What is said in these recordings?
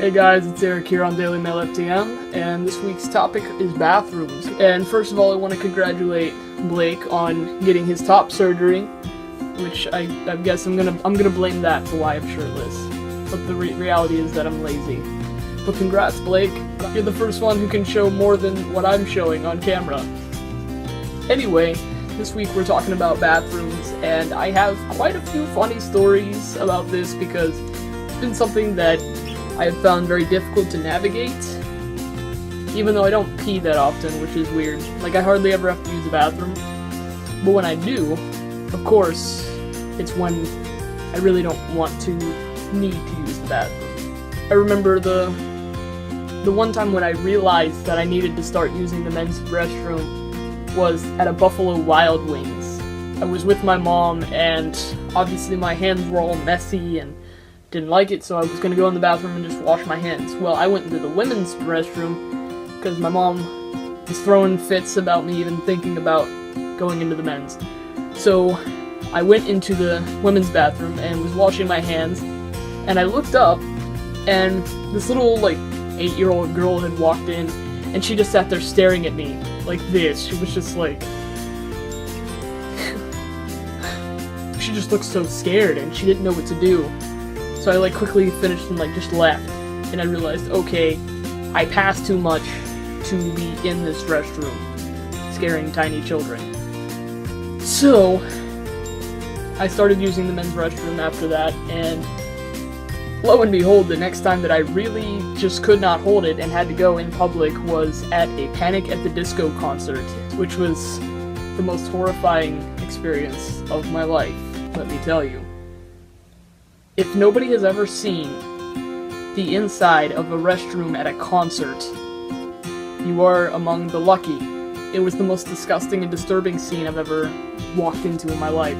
Hey guys, it's Eric here on Daily Mail FTM, and this week's topic is bathrooms. And first of all, I want to congratulate Blake on getting his top surgery, which I guess I'm gonna blame that for why I'm shirtless. But the reality is that I'm lazy. But congrats, Blake. You're the first one who can show more than what I'm showing on camera. Anyway, this week we're talking about bathrooms, and I have quite a few funny stories about this because it's been something that I have found very difficult to navigate, even though I don't pee that often, which is weird. Like, I hardly ever have to use the bathroom, but when I do, of course, it's when I really don't want to need to use the bathroom. I remember the one time when I realized that I needed to start using the men's restroom was at a Buffalo Wild Wings. I was with my mom, and obviously my hands were all messy and didn't like it, so I was going to go in the bathroom and just wash my hands. Well, I went into the women's restroom because my mom was throwing fits about me even thinking about going into the men's. So I went into the women's bathroom and was washing my hands, and I looked up, and this little, 8-year-old girl had walked in, and she just sat there staring at me like this. She was just like... she just looked so scared, and she didn't know what to do. So I quickly finished and just left, and I realized, okay, I passed too much to be in this restroom, scaring tiny children. So I started using the men's restroom after that, and lo and behold, the next time that I really just could not hold it and had to go in public was at a Panic at the Disco concert, which was the most horrifying experience of my life, let me tell you. If nobody has ever seen the inside of a restroom at a concert, you are among the lucky. It was the most disgusting and disturbing scene I've ever walked into in my life.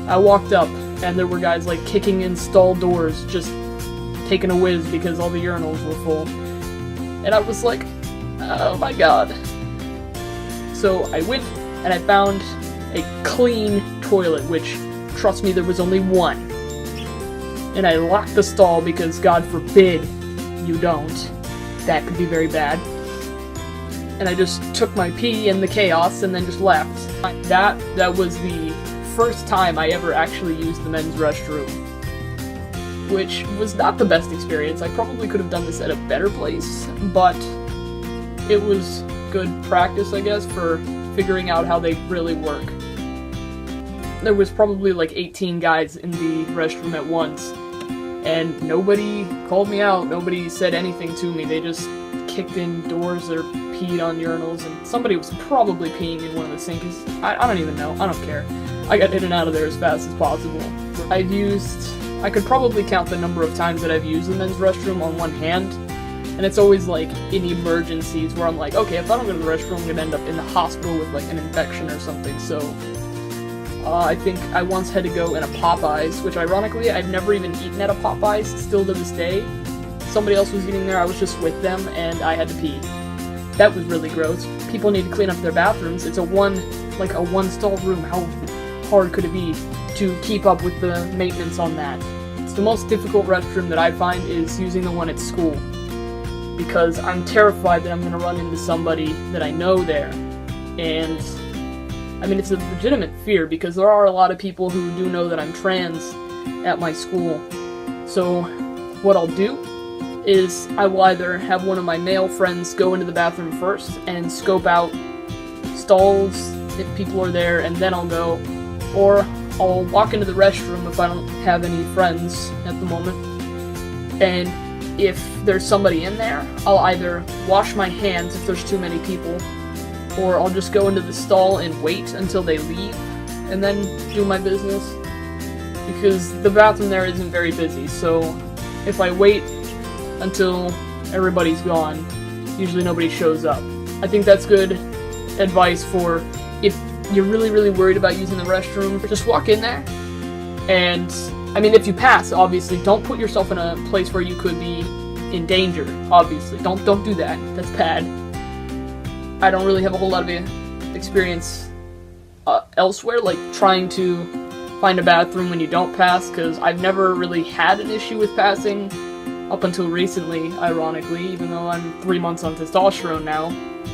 I walked up, and there were guys kicking in stall doors, just taking a whiz because all the urinals were full. And I was like, oh my god. So I went, and I found a clean toilet, which, trust me, there was only one. And I locked the stall because, God forbid, you don't. That could be very bad. And I just took my pee in the chaos and then just left. That was the first time I ever actually used the men's restroom, which was not the best experience. I probably could have done this at a better place, but it was good practice, I guess, for figuring out how they really work. There was probably 18 guys in the restroom at once, and nobody called me out, nobody said anything to me. They just kicked in doors or peed on urinals, and somebody was probably peeing in one of the sinks. I don't even know, I don't care. I got in and out of there as fast as possible. I could probably count the number of times that I've used the men's restroom on one hand, and it's always in emergencies where I'm like, okay, if I don't go to the restroom, I'm gonna end up in the hospital with an infection or something. So I think I once had to go in a Popeyes, which ironically I've never even eaten at a Popeyes, still to this day. Somebody else was eating there, I was just with them, and I had to pee. That was really gross. People need to clean up their bathrooms. It's a one-stall room. How hard could it be to keep up with the maintenance on that? It's the most difficult restroom that I find is using the one at school, because I'm terrified that I'm going to run into somebody that I know there, and I mean, it's a legitimate fear because there are a lot of people who do know that I'm trans at my school. So what I'll do is I will either have one of my male friends go into the bathroom first and scope out stalls if people are there, and then I'll go, or I'll walk into the restroom if I don't have any friends at the moment, and if there's somebody in there, I'll either wash my hands if there's too many people, or I'll just go into the stall and wait until they leave, and then do my business, because the bathroom there isn't very busy. So if I wait until everybody's gone, usually nobody shows up. I think that's good advice for if you're really, really worried about using the restroom. Just walk in there, and I mean, if you pass, obviously, don't put yourself in a place where you could be in danger, obviously. Don't do that. That's bad. I don't really have a whole lot of experience elsewhere, trying to find a bathroom when you don't pass, because I've never really had an issue with passing. up until recently, ironically, even though I'm 3 months on testosterone now.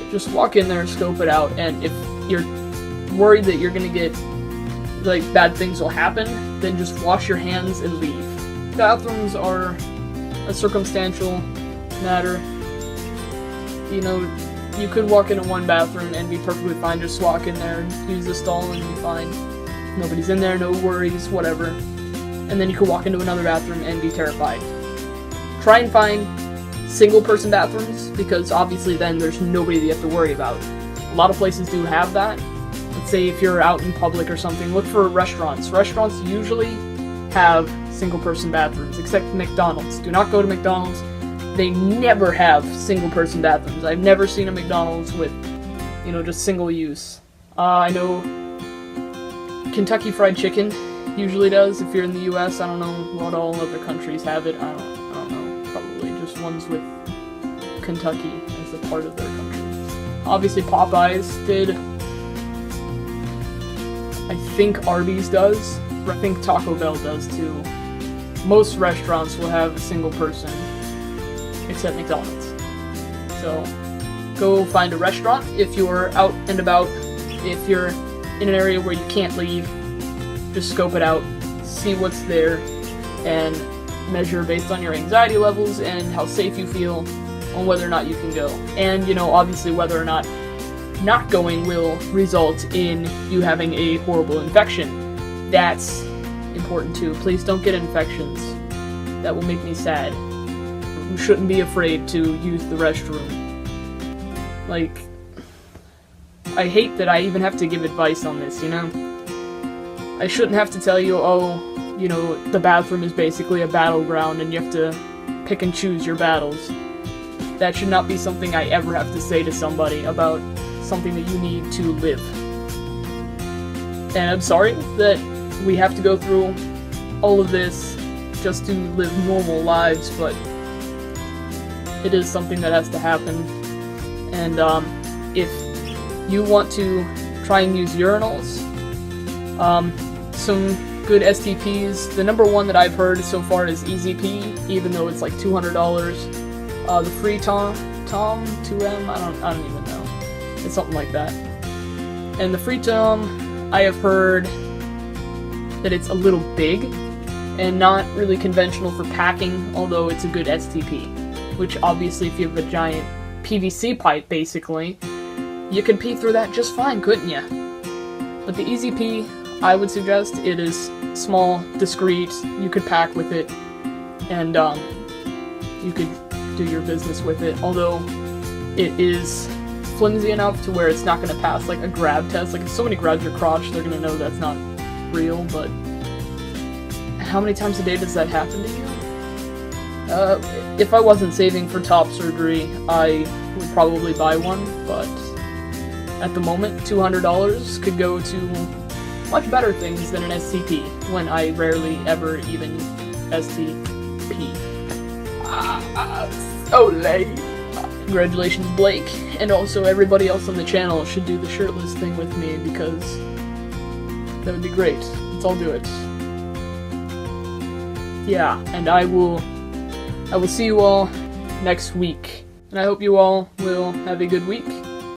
Just walk in there, scope it out, and if you're worried that you're gonna get, like, bad things will happen, then just wash your hands and leave. Bathrooms are a circumstantial matter. You know, you could walk into one bathroom and be perfectly fine, just walk in there and use the stall and be fine. Nobody's in there, no worries, whatever. And then you could walk into another bathroom and be terrified. Try and find single-person bathrooms, because obviously then there's nobody that you have to worry about. A lot of places do have that. Let's say if you're out in public or something, look for restaurants. Restaurants usually have single-person bathrooms, except McDonald's. Do not go to McDonald's. They never have single-person bathrooms. I've never seen a McDonald's with, you know, just single use. I know Kentucky Fried Chicken usually does. If you're in the U.S., I don't know what all other countries have it. I don't know. Probably just ones with Kentucky as a part of their country. Obviously, Popeyes did. I think Arby's does. I think Taco Bell does too. Most restaurants will have a single person, except McDonald's. So, go find a restaurant if you're out and about. If you're in an area where you can't leave, just scope it out, see what's there, and measure based on your anxiety levels and how safe you feel on whether or not you can go. And, you know, obviously whether or not going will result in you having a horrible infection. That's important too. Please don't get infections. That will make me sad. You shouldn't be afraid to use the restroom. Like, I hate that I even have to give advice on this, you know? I shouldn't have to tell you, oh, you know, the bathroom is basically a battleground and you have to pick and choose your battles. That should not be something I ever have to say to somebody about something that you need to live. And I'm sorry that we have to go through all of this just to live normal lives, but it is something that has to happen. And if you want to try and use urinals, some good STPs, the number one that I've heard so far is EZP, even though it's like $200. The free Tom 2M, I don't even know. It's something like that. And the free Tom, I have heard that it's a little big and not really conventional for packing, although it's a good STP. Which obviously, if you have a giant PVC pipe, basically, you could pee through that just fine, couldn't you? But the EZP, I would suggest, it is small, discreet, you could pack with it, and you could do your business with it, although it is flimsy enough to where it's not going to pass like a grab test. Like if somebody grabs your crotch, they're going to know that's not real, but how many times a day does that happen to you? If I wasn't saving for top surgery, I would probably buy one, but at the moment, $200 could go to much better things than an STP, when I rarely ever even STP. So lame. Congratulations, Blake, and also everybody else on the channel should do the shirtless thing with me, because that would be great. Let's all do it. Yeah, and I will see you all next week. And I hope you all will have a good week.